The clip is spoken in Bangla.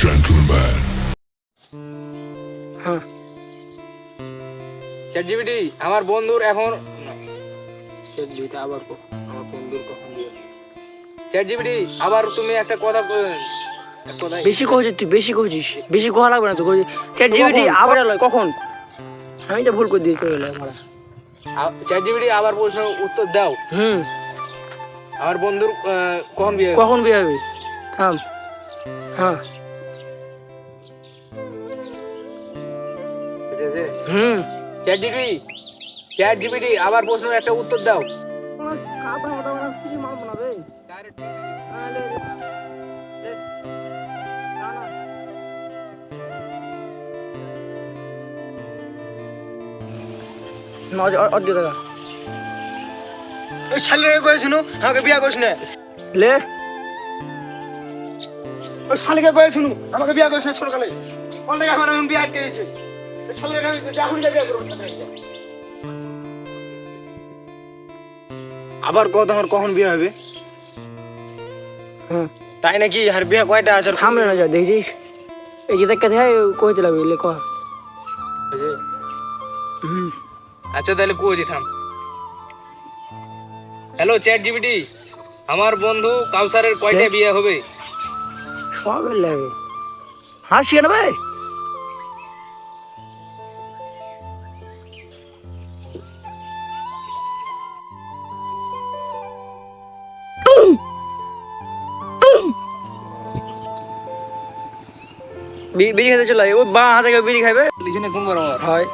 gentlemen. হ্যাঁ চ্যাটজিপিটি আমার বন্ধুর এখন চ্যাটজিপিটি আবার আমার বন্ধুর কখন দিয়ে চ্যাটজিপিটি আবার তুমি একটা কথা বেশি কইছিস তুই, বেশি কইছিস, বেশি কোয়া লাগবে না তো। চ্যাটজিপিটি আবার লয় কখন? আমি তো ভুল করে দিয়ে কইলা মারা। চ্যাটজিপিটি আবার প্রশ্নের উত্তর দাও। আমার বন্ধুর কখন বিয়ে কখন বিয়ে হবে? থাম। হ্যাঁ চ্যাটজিপিটি আবার প্রশ্নের একটা উত্তর দাও। ওই শালিরে কয়ে শুনো আমাকে বিয়া করিস না। লে ওই শালিকে কয়ে শুনো আমাকে বিয়া করিস না ছোটকালে। অনেক আমার আমি বিয়া আটকে দিয়েছে। ওই শালিকে আমি এখন বিয়া করবো। আবার কত আমার কখন বিয়ে হবে? তাই নাকি? আর বিয়া কয়টা আছে? থামলে না যা দেখছিস এই যে দেখা যায় কইতে লাগবে লে কহ। আচ্ছা তাহলে কুয়েছি থাম। হ্যালো চ্যাটজিপিটি আমার বন্ধু কাউসারের কয়টা বিয়ে হবে? সব লাগে হাসি না ভাই। বিড়ি খেতে চলে ও বা হাতে বিড়ি খাইবে লিজনে কোন বড় হয়।